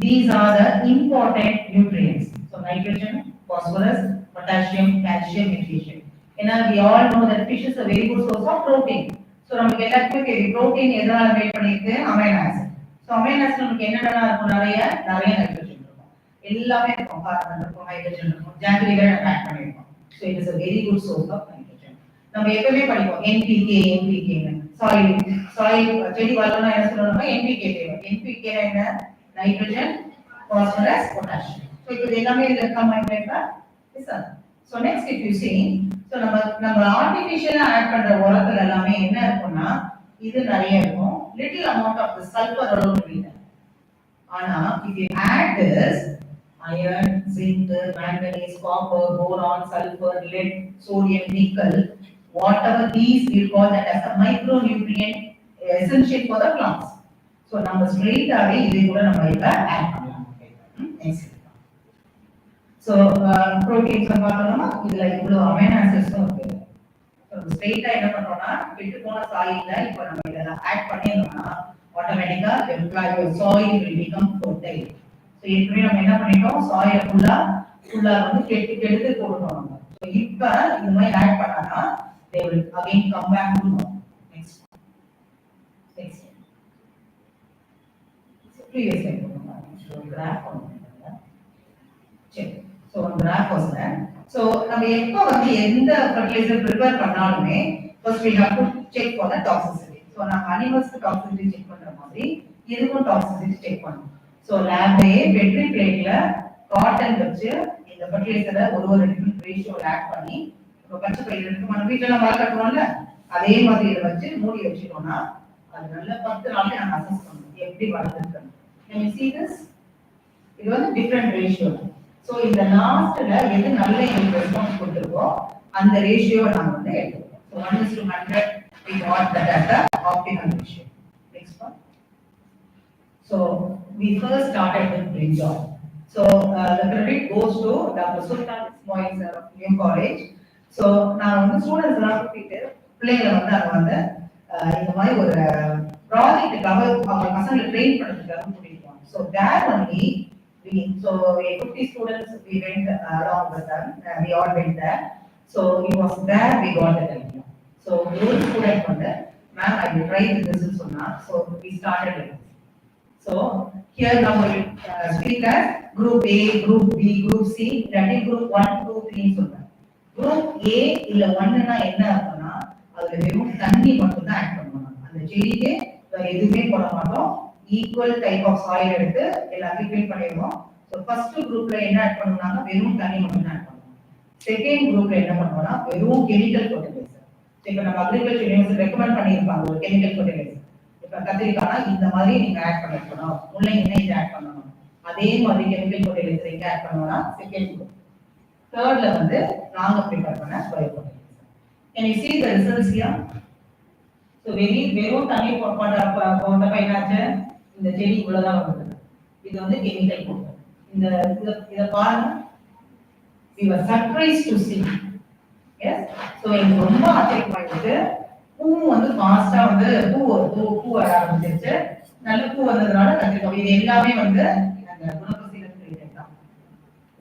these are the important nutrients. So nitrogen, phosphorus, potassium, calcium, magnesium. And we all know that fish is a very good source of protein. So நமக்கு எல்லாத்துக்கும் தெரியும் protein எதனால mat பண்ணிருக்கு amino acid. So amino acid நமக்கு என்னென்னலாம் இருக்கும் நிறைய nitrogen இருக்கும். எல்லாமே இருக்கும் கார்பன் இருக்கும் ஹைட்ரஜன் இருக்கும் ஜாங்கிரியில ஆட் பண்ணிருக்கோம். So it is a very good source of nitrogen. நம்ம எப்பவுமே படிப்போம் NPK ன்னு சாயில் செடி வளரணும்னா என்ன சொல்லணும்னா NPK தேவை. NPK என்ன நைட்ரஜன் phosphorus potassium. So இது எல்லாமே இதுல இருக்காமா இல்லையா? Yes sir. So next if you see so நம்ம ஆர்டிஃபிஷியலா ஆட் பண்ற உரத்துல எல்லாமே என்ன இருக்கும்னா இது நிறைய இருக்கும் little amount of the sulfur alone will be there. ஆனா if you add this iron, zinc, manganese, copper, boron, sulfur, lead, sodium, nickel, whatever these we call that as a micronutrient essential for the plants. So நம்ம straight ஆவே இதை கூட நம்ம இப்ப add பண்ணலாம். Next So proteins பார்த்தோம்னா இதுல இவ்வளவு அமைனோ ஆசிட்ஸ் இருக்கு. So ஸ்ட்ரெயிட்டா என்ன பண்றோம்னா விட்டு போன சாயில்ல இப்போ நம்ம இதெல்லாம் ஆட் பண்ணிட்டோம்னா ஆட்டோமேட்டிக்கா the soil will become fertile. So ஏற்கனவே நம்ம என்ன பண்ணிட்டோம் சாயில ஃபுல்லா வந்து கெடுத்து போடுறோம். So இப்போ இந்த மாதிரி ஆட் பண்ணானா they will again come back to normal. Next. So previous slide போடுங்க. So graph பண்ணுங்க. Check. So graph was that. So நம்ம எப்போ வந்து எந்த fertilizer prepare பண்ணாலுமே first we have to check for the toxicity. So நம்ம animals toxicity check பண்ற மாதிரி இதுக்கும் toxicity check பண்ணணும். So labலயே petri plateல காட்டன் வச்சு இந்த fertilizer ஒரு different ratio ஆட் பண்ணி இப்போ பச்சை பயிர் எடுத்து நம்ம வீட்ல நம்ம வளர்க்கறோம்ல அதே மாதிரி இத வச்சு மூடி வச்சிட்டோம்னா அது நல்ல 10 நாள்ல நம்ம அசஸ் பண்ணணும் எப்படி வளர்ந்துருக்கு. Can you see this? இது வந்து different ratio. So இந்த லாஸ்ட்ல எது நல்ல ரெஸ்பான்ஸ் கொடுத்திருக்கோ அந்த ரேஷியோவை நாம வந்து எடுத்துக்கோம். So 1:100 we got that as the optimal ratio. Next one. So we first started with brinjal. So the credit goes to Dr. Sultan Ismail sir of New College. So நான் வந்து ஸ்டூடண்ட்ஸ் எல்லாம் கூப்பிட்டு பிள்ளைகளை வந்து அங்க வந்து இந்த மாதிரி ஒரு ப்ராஜெக்ட்டுக்காக அவங்க பசங்களை ட்ரெயின் பண்ணுறதுக்காக கூட்டிட்டு போவாங்க. So there only so 50 students we went along with them. We all went there. So it was there we got the idea. So ஒரு ஸ்டூடெண்ட் வந்து ma'am I will try this சொன்னா. So we started it. So here now we speak as group A, group B, group C, that is group 1, 2, 3 சொல்றேன். group A இல்ல 1 னா என்ன அர்த்தம்னா அதுல வெறும் தண்ணி மட்டும் தான் ஆட் பண்ணுவாங்க. அந்த செடிக்கு வேற எதுவுமே போட மாட்டோம். ஈக்குவல் டைப் ஆஃப் சாயில் எடுத்து எல்லாத்தையும் ஃபில் பண்ணிடுவோம். ஸோ ஃபர்ஸ்ட் குரூப்ல என்ன ஆட் பண்ணுவாங்க, வெறும் தண்ணி மட்டும் தான் ஆட் பண்ணுவோம். செகண்ட் குரூப்ல என்ன பண்ணுவோம்னா வெறும் கெமிக்கல் ஃபர்டிலைசர். இப்போ நம்ம அக்ரிகல்ச்சர் யூனிவர்சிட்டி ரெக்கமெண்ட் பண்ணியிருப்பாங்க ஒரு கெமிக்கல் ஃபர்டிலைசர். இப்போ கத்திரிக்காய்னா இந்த மாதிரி நீங்க ஆட் பண்ணிருக்கணும், முள்ளங்கினா இதை ஆட் பண்ணணும். அதே மாதிரி கெமிக்கல் ஃபர்டிலைசர் எங்க ஆட் பண்ணுவோம்னா செகண்ட் குரூப். தேர்ட்ல வந்து நாங்க ப்ரிப்பேர் பண்ண bio fertiliser. Can you see the results here? So வெறும் தண்ணி போட்டப்ப என்னாச்சு, இந்த செடி இவ்வளவுதான் வந்தது. இது வந்து கெமிக்கல் போட்டோம். இத பாருங்க, we were surprised to see. Yes, so எனக்கு ரொம்ப ஆச்சரியமாயிடுச்சு. பூ வந்து ஃபாஸ்டா வந்து பூ வர ஆரம்பிச்சிருச்சு. நல்ல பூ வந்ததுனால கத்திரிக்காய் இது எல்லாமே வந்து அந்த குணபசிலம் ரிலேட்டட் தான்.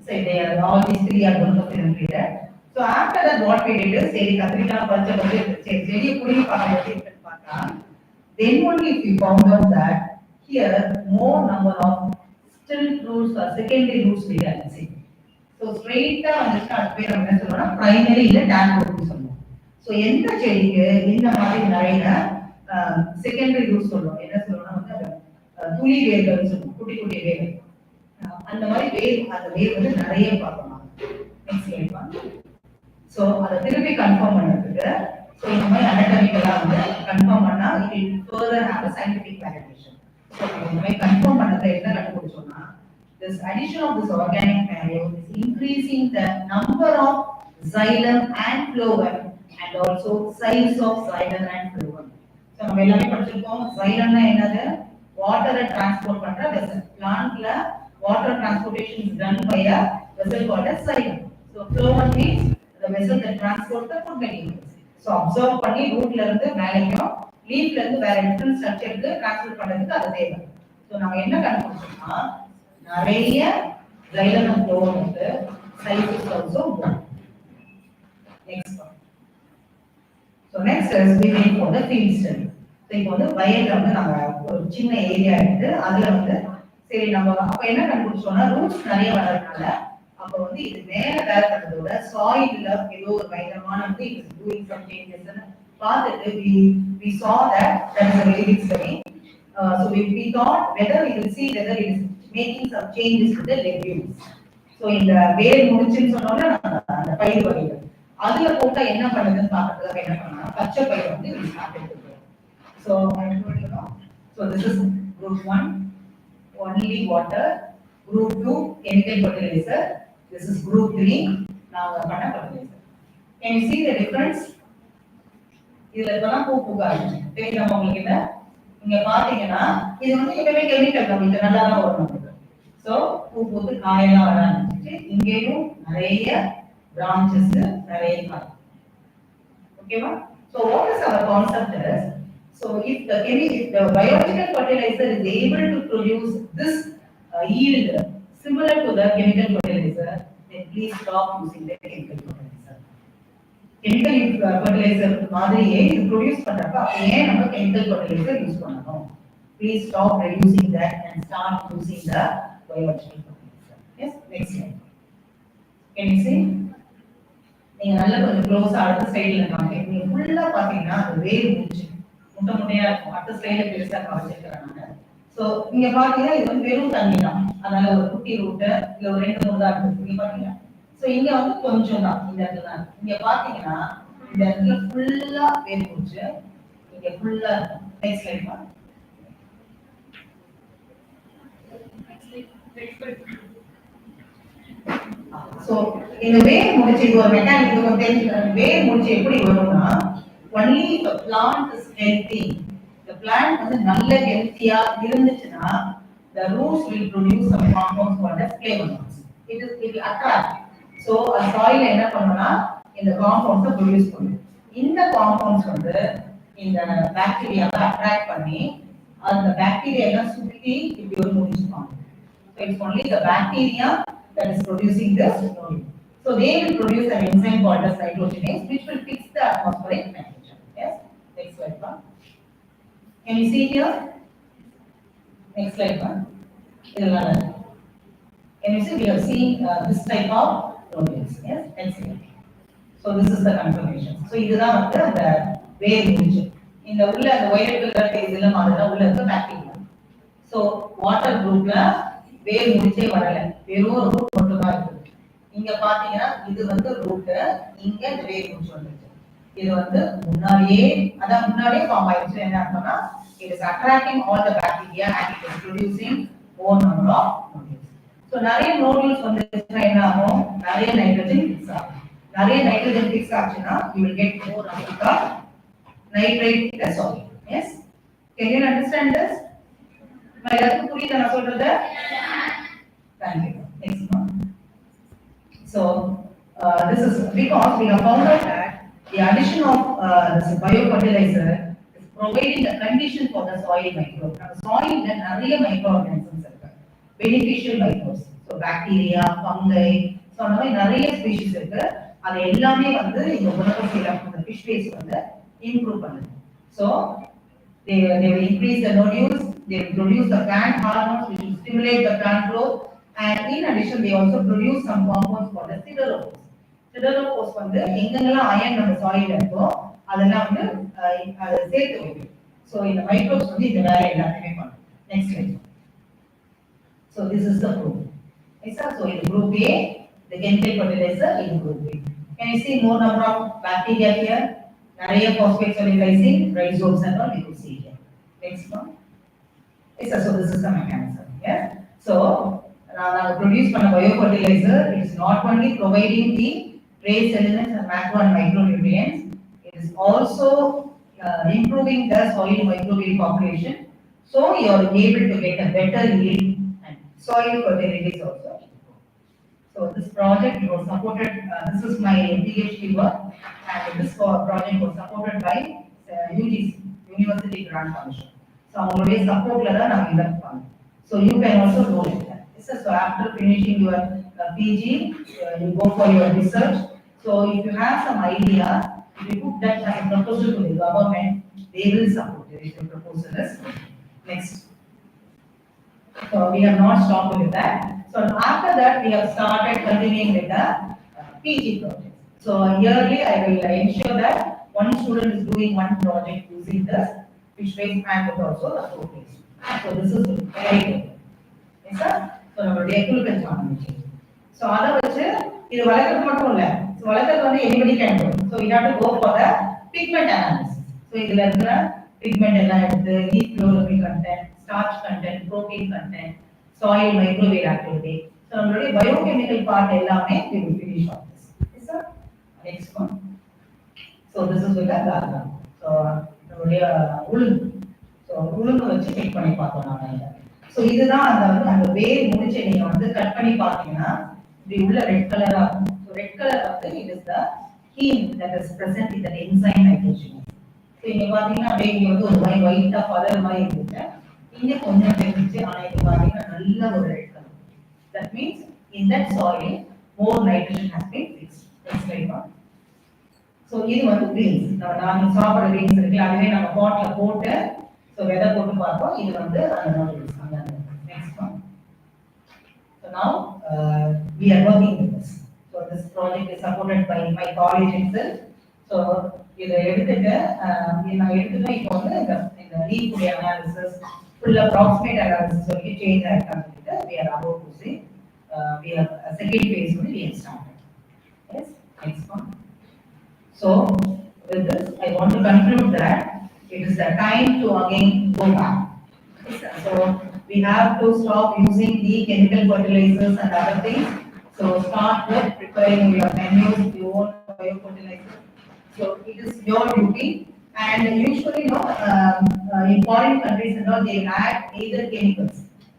So they are all these three are குணபசிலம் related. So after that what we did is சரி கத்திரிக்காய் பறிச்ச வந்து சரி செடியை புடிங்கி பார்க்க எப்படி இருக்குன்னு பார்த்தா then only we found out that here more number of still roots or secondary roots we can see. So straight வந்துட்டு அது பேர் என்ன சொல்றோம்னா பிரைமரி இல்ல டேங்க் ரூட் சொல்லுவோம். So எந்த செடிக்கு இந்த மாதிரி நிறைய செகண்டரி ரூட் சொல்லுவோம். என்ன சொல்றோம்னா வந்து துளி வேர்கள் சொல்லுவோம், குட்டி குட்டி வேர்கள். அந்த மாதிரி அந்த வேர் வந்து நிறைய பார்க்கலாம். Next slide. So அதை திருப்பி கன்ஃபார்ம் பண்றதுக்கு so இந்த மாதிரி அனடாமிக்கலா வந்து கன்ஃபார்ம் பண்ணா it will further have a scientific validation. So இந்த மாதிரி கன்ஃபார்ம் பண்ணதுல என்ன கண்டுபிடிச்சோம்னா this addition of this organic matter is increasing the number of xylem and phloem and also size of xylem and phloem. So நம்ம எல்லாமே படிச்சிருக்கோம். xylemனா என்னது, வாட்டரை transport பண்ற vessel. பிளான்ட்ல water transportation is done by a vessel called as xylem. So phloem means the vessel that transport the food materials. So absorb பண்ணி ரூட்ல இருந்து மேலேயும் லீஃப்ல இருந்து வேற டிஃபரண்ட் ஸ்ட்ரக்சருக்கு ட்ரான்ஸ்ஃபர் பண்றதுக்கு அது தேவை. சோ நம்ம என்ன கண்டுபிடிச்சோம்னா நிறைய xylem and phloem இருக்கு, size is also more. Next one. So next is we went for the field study. So இப்போ வந்து வயல்ல வந்து நம்ம ஒரு சின்ன ஏரியா எடுத்து அதுல வந்து சரி நம்ம அப்ப என்ன கண்டுபிடிச்சோம்னா ரூட்ஸ் நிறைய வர்றதுனால அப்ப வந்து இது மேல வேலை பண்றதோட சாயில்ல ஏதோ ஒரு பயங்கரமான வந்து it is doing some changes ன்னு பார்த்துட்டு we saw that is a very big study. So we thought whether we will see whether it is making some changes to the legumes. So இந்த வேர் முடிச்சுன்னு சொன்னோம்னா அந்த பயிர் வகைகள் அதுல போட்டா என்ன பண்ணுதுன்னு பார்க்கறதுக்காக என்ன பண்ணா பச்சை பயிர் வந்து we started to grow. So I told you now. So this is group 1 only water, group 2 chemical fertilizer, this is group 3 நாங்க பண்ண fertilizer. Can you see the difference? இதுல இப்பதான் பூ பூக்க ஆரம்பிச்சு தெரியுமா உங்களுக்கு? இத நீங்க பாத்தீங்கன்னா இது வந்து எப்பவுமே கெமிக்கல் தான், இது நல்லா தான் வரும். சோ பூ பூத்து காயெல்லாம் வர ஆரம்பிச்சு இங்கேயும் நிறைய பிரான்ச்சஸ் நிறைய காய். ஓகேவா? So what is our concept is, so if the biological fertilizer is able to produce this yield similar to the chemical fertilizer, then please stop using the chemical fertilizer. Chemical fertilizer மாதிரியே இது produce பண்றப்ப அப்படியே நம்ம chemical fertilizer use பண்ணணும். Please stop reducing that and start using the biological fertilizer. Yes, next slide. Can you see? நீங்க நல்ல கொஞ்சம் க்ளோஸா அடுத்த ஸ்லைட்ல காமிங்க. நீங்க ஃபுல்லா பாத்தீங்கன்னா அது வேர் மூச்சு முட்டை முட்டையா இருக்கும். அடுத்த ஸ்லைட்ல பெருசா காமிச்சிருக்காங்க. சோ நீங்க பாத்தீங்கன்னா இது வந்து வெறும் தண்ணி தான், அதனால ஒரு குட்டி ரூட் இல்ல ஒரு 2-3 தான் இருக்கு. நீங்க பாத்தீங்க. சோ இங்க வந்து கொஞ்சம் தான் இந்த இடத்துல தான். இங்க பாத்தீங்கன்னா இந்த இடத்துல ஃபுல்லா வேர் மூச்சு, இங்க ஃபுல்லா இருக்கும். நெக்ஸ்ட் ஸ்லைட் பாருங்க. So இந்த வேர் முடிச்சு இது ஒரு மெக்கானிக் வந்து வேர் முடிச்சு எப்படி வரும்னா only if the plant is healthy, the plant வந்து நல்ல ஹெல்த்தியா இருந்துச்சுன்னா the roots will produce some compounds called as flavonoids. It will attract. So a soil என்ன பண்ணும்னா இந்த compounds produce பண்ணும். இந்த compounds வந்து இந்த பாக்டீரியாவை அட்ராக்ட் பண்ணி அந்த பாக்டீரியா எல்லாம் சுத்தி இப்படி ஒரு முடிச்சுப்பாங்க. So it's only the bacteria that is producing this nodule. So they will produce an enzyme called as nitrogenase, which will fix the atmospheric temperature. Yes. Next slide, one. Can you see here? Next slide, one. Can you see we have seen this type of nodules? Yes. Excellent. So this is the confirmation. So இதுதான் வந்து அந்த வேர் முடிச்சு. இந்த உள்ள அந்த violet colour இதெல்லாம் அதுதான் உள்ள இருக்க பாக்டீரியா. So வாட்டர் குரூப்ல வேர் முடிச்சே வரல, வெறும் ரூட் மட்டும் தான் இருக்கு. இங்க பாத்தீங்கன்னா இது வந்து ரூட், இங்க இந்த வேர் முடிச்சு வந்துருக்கு. இது வந்து முன்னாடியே ஃபார்ம் ஆயிடுச்சு. என்ன அர்த்தம்னா it is attracting all the bacteria and it is producing more number of nodules. So நிறைய nodules வந்துச்சுன்னா என்ன ஆகும்? நிறைய நைட்ரஜன் ஃபிக்ஸ் ஆகும். நிறைய நைட்ரஜன் ஃபிக்ஸ் ஆச்சுன்னா you will get more amount of nitrate in the soil. Yes. Can you understand this? நான் எல்லாத்துக்கும் புரியுதா நான் சொல்றது? Thank you. Next one. So this is because we have found out that the addition of this biofertilizer is providing a condition for the soil microbe. The soil ல நிறைய microorganisms இருக்கு, beneficial microbes. So bacteria, fungi, so அந்த மாதிரி நிறைய species இருக்கு. அது எல்லாமே வந்து இந்த குணாதிசயம் அந்த fish waste வந்து improve பண்ணுது. So they will increase the nodules, they will produce the plant hormones which will stimulate the plant growth, and in addition they also produce some compounds called as siderophores. Siderophores வந்து எங்கெங்கெல்லாம் iron நம்ம சாயில்ல இருக்கோ அதெல்லாம் வந்து அதை சேர்த்து வைக்கும். So இந்த மைக்ரோப்ஸ் வந்து இந்த வேலை எல்லாத்தையுமே பண்ணும். Next slide. So this is the group. Yes, so in group A, the chemical fertilizer in group A. Can you see more number of bacteria here? நிறைய phosphate solubilizing rhizomes and all we could see here. Next one. Yes, so this is the mechanism. Yeah. So now produce பண்ண biofertilizer is not only providing the trace elements and macro and micronutrients, it is also improving the soil microbial population. So you are able to get a better yield and soil fertility is also. So this project was supported, this is my PhD work, and this project was supported by UGC, University Grant Commission. So அவங்களுடைய சப்போர்ட்ல தான் நாங்க இத பண்ணோம். So you can also do it. So after finishing your PG, you go for your research. So if you have some idea, if you put that as a proposal to the government, they will support you if your proposal is next. So we have not stopped with that. So after that, we have started continuing with the PG project. So yearly, I will ensure that one student is doing one project using the fish waste and also the food waste. So this is very good. Yes, sir. So நம்மளுடைய equipment வாங்குச்சு. So அத வச்சு இது வளர்க்கிறது மட்டும் இல்ல. So வளர்க்கிறது வந்து anybody can do. So we have to go for the pigment analysis. So இதுல இருக்கிற pigment எல்லாம் எடுத்து leaf chlorophyll content, starch content, protein content, soil microbial activity. So நம்மளுடைய biochemical part எல்லாமே we will finish on this. Yes, sir. Next one. So this is with the diagram. So நம்மளுடைய உளுந்து. So உளுந்து வச்சு check பண்ணி பார்த்தோம் நாம. So இதுதான் அந்த வேர் முடிச்சு நீங்க வந்து கட் பண்ணி பாத்தீங்கன்னா இது உள்ள ரெட் கலரா இருக்கும். So ரெட் கலர் வந்து it is the heme that is present in the enzyme nitrogen. So இங்க பாத்தீங்கன்னா அப்படியே இங்க வந்து ஒரு ஒயிட்டா பதர் மாதிரி இருக்கு. இங்க கொஞ்சம் தெரிஞ்சு ஆனா இது பாத்தீங்கன்னா நல்ல ஒரு red colour. That means in that soil more nitrogen has been fixed. Next slide one. So இது வந்து beans. நாம சாப்பிடுற beans இருக்கு அதுவே நம்ம பாட்ல போட்டு so weather போட்டு பார்ப்போம் இது வந்து அந்த nodules. Next one. So now we are working with this. So this project is supported by my college itself. So இதை எடுத்துட்டு நான் எடுத்துட்டு இப்போ வந்து இந்த leaf analysis full approximate analysis சொல்லி change ஆயிட்டாங்க. We are about to see we have a second phase we have started. Yes. Next one. So with this I want to conclude that it is the time to again go back. So we have to stop using the chemical fertilizers and other things. So start with preparing your menus, your own biofertilizer. So it is your duty. And usually, in foreign countries, they add either chemicals.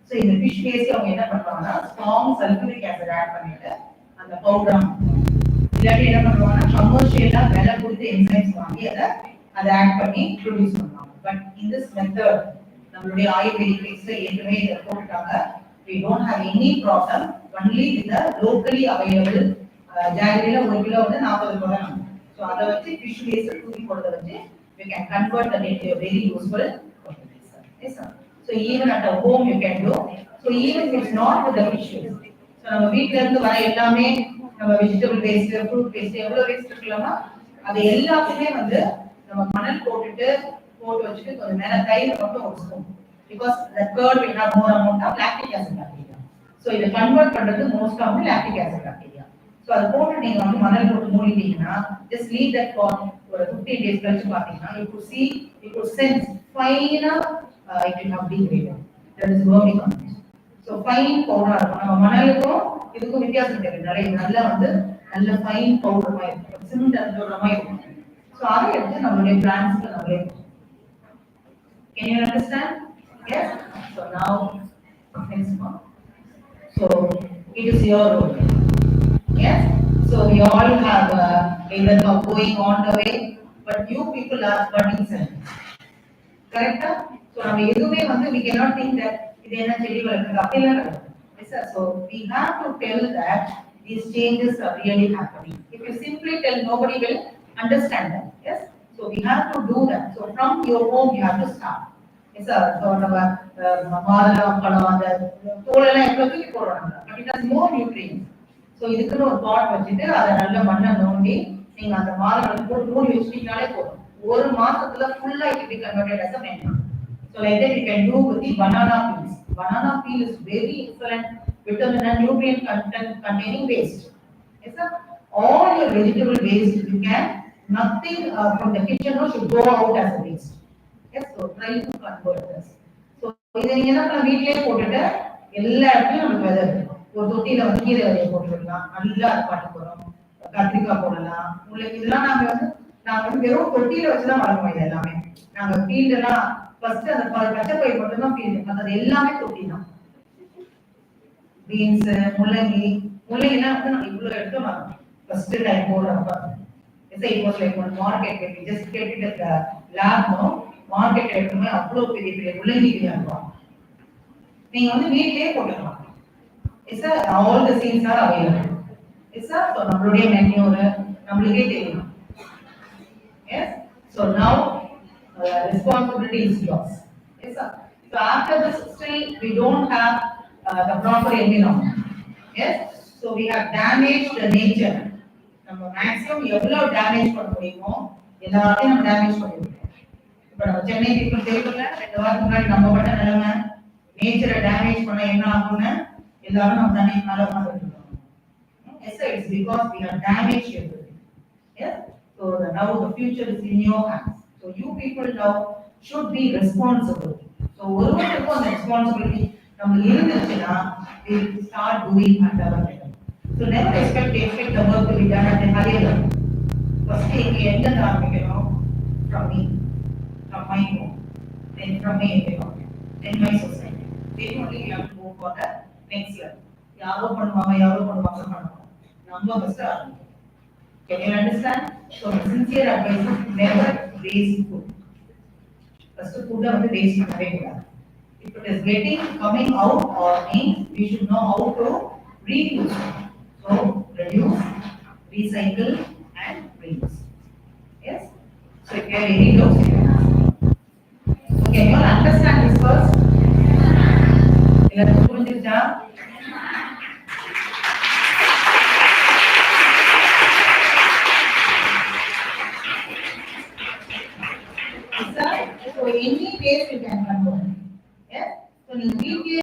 So in the fish waste, அவங்க என்ன பண்ணுவாங்கன்னா strong sulfuric acid add பண்ணிட்டு அந்த powder இல்லாட்டி என்ன பண்ணுவாங்கன்னா கமர்ஷியலா விலை கொடுத்து என்சைம்ஸ் வாங்கி அதை ஆட் பண்ணி ப்ரொடியூஸ் பண்ணுவாங்க. பட் in this method நம்மளுடைய ஆயுர்வேதிக் பேஸ்ட் ஏற்கனவே இதை போட்டுட்டாங்க. We don't have any problem only with the locally available ஜாகரியில 1 kilo வந்து 40 போடணும். ஸோ அதை வச்சு ஃபிஷ் பேஸ்ட் தூக்கி போடுறத வச்சு we can convert that into a very useful fertilizer. Yes sir. So even at a home you can do. So even if it's not with the fish waste. So நம்ம வீட்ல இருந்து வர எல்லாமே நம்ம vegetable waste, fruit waste எவ்வளவு waste இருக்கலாமா அது எல்லாத்தையுமே வந்து நம்ம மணல் போட்டு வச்சுட்டு கொஞ்சம் நேரம் தயிர் மட்டும் ஒரு spoon because the curd will have more amount of lactic acid bacteria. So இத கன்வர்ட் பண்றது most of the lactic acid bacteria. So அது போட்டு நீங்க வந்து மணல் போட்டு மூடிட்டீங்கன்னா just leave that for ஒரு 15 days கழிச்சு பாத்தீங்கன்னா you could sense fine it will have degraded. That is vermic compost. So fine powder நம்ம மணலுக்கும் இதுக்கும் வித்தியாசம் தெரியும். நிறைய நல்ல fine powder மாதிரி இருக்கும். சிமெண்ட் அந்த மாதிரி இருக்கும். So அதை எடுத்து நம்மளுடைய பிளான்ட்ஸ்க்கு நம்மளே. Can you understand? Yes. So now next one. So it is your role. Yes. So we all have either going on the way, but you people are budding scientists. Correct? So நம்ம எதுவுமே வந்து we cannot think that இது என்ன செடி வளர்க்குது அப்படிலாம் கிடையாது. Yes sir. So we have to tell that these changes are really happening. If you simply tell, nobody will understand that. Yes. So we have to do that. So from your home you have to start. Yes sir. So நம்ம மாதுளம் பழம் அந்த தோலெல்லாம் எப்போ தூக்கி போடுறாங்க. But it has more nutrients. So இதுக்குன்னு ஒரு பாட் வச்சுட்டு அதை நல்ல மண்ணை நோண்டி நீங்க அந்த மாதுளம் போட்டு மூடி வச்சுட்டீங்கனாலே போதும். ஒரு மாசத்துல ஃபுல்லா it will be converted as a manure. So like that you can do with the banana peels. Banana peel is very excellent vitamin and nutrient content containing waste. Yes sir. All your vegetable waste you can, nothing from the kitchen should go out as a waste. Yes, so try to convert this. So இதை நீங்க என்ன பண்ண வீட்லயே போட்டுட்டு எல்லா இடத்துலயும் நமக்கு weather ஒரு தொட்டியில வந்து கீரை விதையை போட்டுருக்கலாம். நல்லா அது பாட்டு போறோம். கத்திரிக்காய் போடலாம். உங்களுக்கு இதெல்லாம் நாங்க வந்து வெறும் தொட்டியில வச்சுதான் வளர்ப்போம். இது எல்லாமே நாங்க ஃபீல்ட் எல்லாம் ஃபர்ஸ்ட் அந்த பச்சை பயிர் மட்டும் தான் ஃபீல்டு, மற்றது எல்லாமே தொட்டி தான். பீன்ஸ், முள்ளங்கிலாம் வந்து நம்ம இவ்வளவு எடுத்து வரோம் ஃபர்ஸ்ட் டைம் போடுறப்ப. It was like one market when we just get it at the lab, no market எடுத்துமே அவ்வளவு பெரிய முள்ளங்கிகள் இருக்கும். நீங்க வந்து வீட்லயே போட்டுக்கலாம். Yes sir, all the seeds are available. Yes sir, so நம்மளுடைய manure நம்மளுக்கே தெரியும். Yes, so now responsibility is yours. Yes sir. So after this still we don't have the proper environment. Yes, so we have damaged the nature. நம்ம maximum எவ்வளவு damage பண்ண முடியுமோ எல்லாத்தையும் நம்ம damage பண்ணிருக்கோம். இப்ப நம்ம சென்னை பீப்புள் தெரியல 2 வாரத்துக்கு முன்னாடி நம்ம பண்ண நிலைமை நேச்சரை டேமேஜ் பண்ண என்ன ஆகும்னு எல்லாரும் நம்ம தண்ணி மேல உட்கார்ந்துட்டு இருக்கோம். Yes sir, it's because we have damaged everything. Yes, so now the future is in your hands. So you people now should be responsible. So ஒருவருக்கும் அந்த ரெஸ்பான்சிபிலிட்டி நம்ம இருந்துச்சுன்னா we start doing at our level. So never expect the work to be done at a higher level. First எங்க ஆரம்பிக்கணும்? From me, from my home, then from my environment, then my society. Then only we have to go for the next level. யாரோ பண்ணுவாங்க நம்ம first ஆரம்பிக்கணும். Can you understand? So sincere advice is never waste food. First food வந்து waste பண்ணவே கூடாது. If it is coming out or means we should know how to reuse. So reduce, recycle and reuse. Yes. So if you have any doubts, you can ask. So can you all understand this first? எல்லாரும் புரிஞ்சுச்சா? So any waste you can convert. Yes. So நீங்க